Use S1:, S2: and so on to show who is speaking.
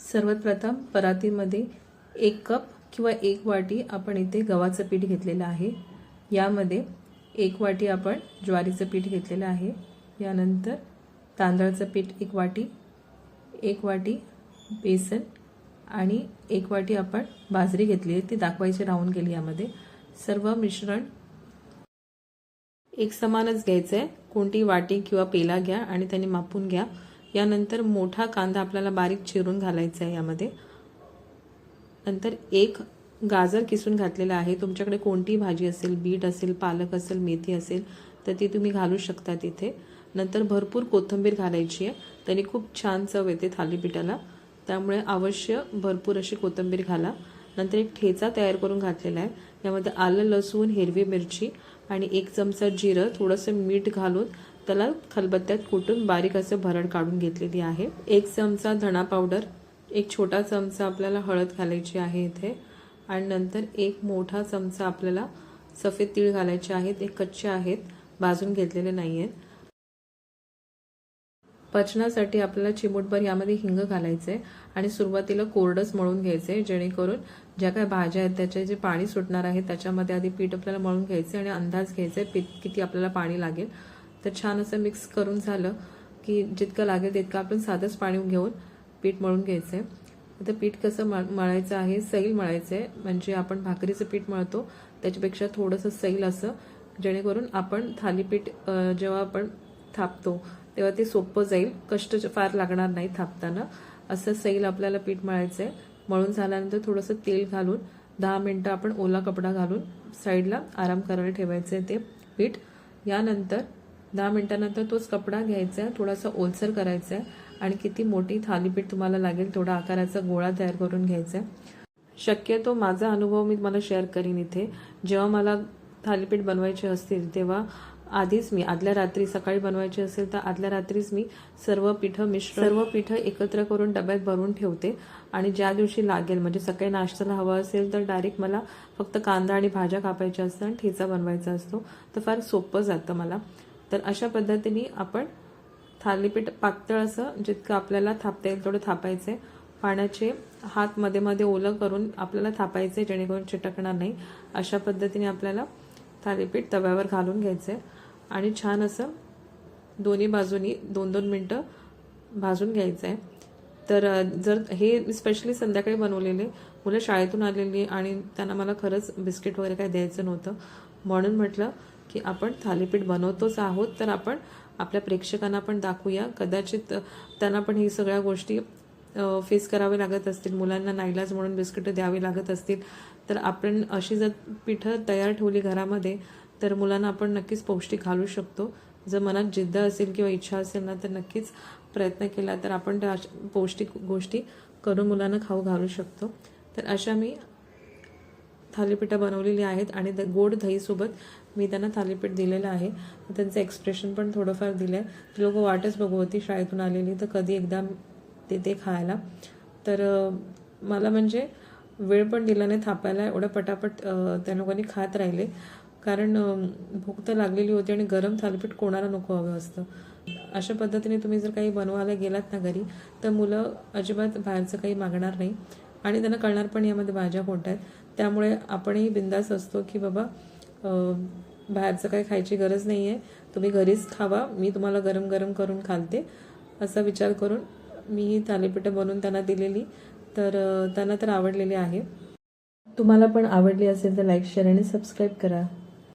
S1: सर्वात प्रथम परातीमध्ये 1 कप किंवा 1 वाटी आपण इथे गव्हाचं पीठ घेतलेलं आहे। यामध्ये 1 वाटी आपण ज्वारीचं पीठ घेतलेलं आहे। यानंतर तांदळाचं पीठ 1 वाटी, 1 वाटी बेसन आणि 1 वाटी आपण बाजरी घेतली आहे, ती दाखवायची राहून गेली। यामध्ये सर्व मिश्रण एक समानच घ्यायचं आहे। कोणती वाटी किंवा पेला घ्या आणि त्याने मापून घ्या। यानंतर मोठा कांदा आपल्याला बारीक चिरून घालायचा आहे यामध्ये। नंतर 1 गाजर किसून घातलेला आहे। तुमच्याकडे कोणती भाजी असेल, बीट असेल, पालक असेल, मेथी असेल तर ती तुम्ही घालू शकता तिथे। नंतर भरपूर कोथिंबीर घालायची आहे, त्याने खूप छान चव येते थालीपीठाला, त्यामुळे अवश्य भरपूर अशी कोथिंबीर घाला। नंतर एक ठेचा तयार करून घातलेला आहे। यामध्ये आलं, लसूण, हिरवी मिरची आणि 1 चमचा जिरं, थोडंसं मीठ घालून त्याला खलबत्त्यात कुटून बारीक असं भरड काढून घेतलेली आहे। 1 चमचा धणा पावडर, 1 छोटा चमचा आपल्याला हळद घालायची आहे इथे आणि नंतर 1 मोठा चमचा आपल्याला सफेद तीळ घालायचे आहेत। ते कच्चे आहेत, भाजून घेतलेले नाहीयेत। पचनासाठी आपल्याला चिमूटभर यामध्ये हिंग घालायचे आहे आणि सुरुवातीला कोरडच मळून घ्यायचे, जेणेकरून ज्या काही भाज्या आहेत त्याचे जे पाणी सुटणार आहे त्याच्यामध्ये आधी पीठ आपल्याला मळून घ्यायचे आणि अंदाज घ्यायचा पीठ किती आपल्याला पाणी लागेल। तर छान असं मिक्स करून झालं की जितकं लागेल तितकं आपण साधंच पाणी घेऊन पीठ मळून घ्यायचं आहे। आता पीठ कसं मळायचं आहे, सैल मळायचं आहे, म्हणजे आपण भाकरीचं पीठ मळतो त्याच्यापेक्षा थोडंसं सैल असं, जेणेकरून आपण थालीपीठ जेव्हा आपण थापतो तेव्हा ते सोपं जाईल, कष्ट फार लागणार नाही थापताना। असं सैल आपल्याला पीठ मळायचं आहे। मळून झाल्यानंतर थोडंसं तेल घालून 10 मिनिटं आपण ओला कपडा घालून साईडला आराम करायला ठेवायचं आहे ते पीठ। यानंतर 10 मिनिटांनंतर तोच कपडा घ्यायचा आहे, थोडासा ओलसर करायचा आहे आणि किती मोठी थालीपीठ तुम्हाला लागेल तेवढा आकाराचा गोळा तयार करून घ्यायचा आहे। शक्यतो माझा अनुभव मी तुम्हाला शेअर करीन इथे। जेव्हा मला थालीपीठ बनवायचे असतील तेव्हा आधीच मी आदल्या रात्री, सकाळी बनवायचे असेल तर आदल्या रात्रीच मी सर्व पीठ एकत्र करून डब्यात भरून ठेवते आणि ज्या दिवशी लागेल, म्हणजे सकाळी नाश्त्याला हवा असेल तर डायरेक्ट मला फक्त कांदा आणि भाज्या कापायच्या असतात आणि ठेचा बनवायचा असतो, तर फार सोपं जातं मला। तर अशा पद्धतीने आपण थालीपीठ पातळ असं जितकं आपल्याला थापता येईल तेवढं थापायचं आहे। पाण्याचे हात मध्ये मध्ये ओलं करून आपल्याला थापायचे, जेणेकरून चिटकणार नाही। अशा पद्धतीने आपल्याला थालीपीठ तव्यावर घालून घ्यायचं आहे आणि छान असं दोन्ही बाजूनी 2-2 मिनिटं भाजून घ्यायचं आहे। तर जर हे स्पेशली संध्याकाळी बनवलेले, मुलं शाळेतून आलेली आणि त्यांना मला खरंच बिस्किट वगैरे काय द्यायचं नव्हतं, म्हणून म्हटलं की आपण थालीपीठ बनवतोच आहोत तर आपण आपल्या प्रेक्षकांना पण दाखवूया। कदाचित त्यांना पण ही सगळ्या गोष्टी फेस करावे लागत असतील, मुलांना नाईलाज म्हणून बिस्किट द्यावी लागत असतील, तर आपण अशी जर पिठं तयार ठेवली घरामध्ये तर मुलांना आपण नक्कीच पौष्टिक घालू शकतो। जर मनात जिद्द असेल किंवा इच्छा असेल ना तर नक्कीच प्रयत्न केला तर आपण त्या पौष्टिक गोष्टी करून मुलांना खाऊ घालू शकतो। तर अशा मी थालीपीठं बनवलेली आहेत आणि गोड दहीसोबत मी त्यांना थालीपीठ दिलेलं आहे। त्यांचं एक्सप्रेशन पण थोडंफार दिलं आहे। ती लोक वाटच बघू होती शाळेतून आलेली तर कधी एकदा ते खायला। तर मला म्हणजे वेळ पण दिला नाही थापायला, एवढं पटापट त्या लोकांनी खात राहिले, कारण भूक तर लागलेली होती आणि गरम थालीपीठ कोणाला नको हवं असतं। अशा पद्धतीने तुम्ही जर काही बनवायला गेलात ना घरी तर मुलं अजिबात बाहेरचं काही मागणार नाही आणि त्यांना कळणार पण यामध्ये भाज्या कोणत्या आहेत। त्यामुळे आपणही बिंदास असतो की बाबा बाहेरचं काही खायची गरज नाही आहे, तुम्ही घरीच खावा, मी तुम्हाला गरम गरम करून घालते, असा विचार करून मी ही थालीपीठं बनवून त्यांना दिलेली। तर त्यांना तर आवडलेली आहे। तुम्हाला पण आवडली असेल तर लाईक, शेअर आणि सबस्क्राईब करा।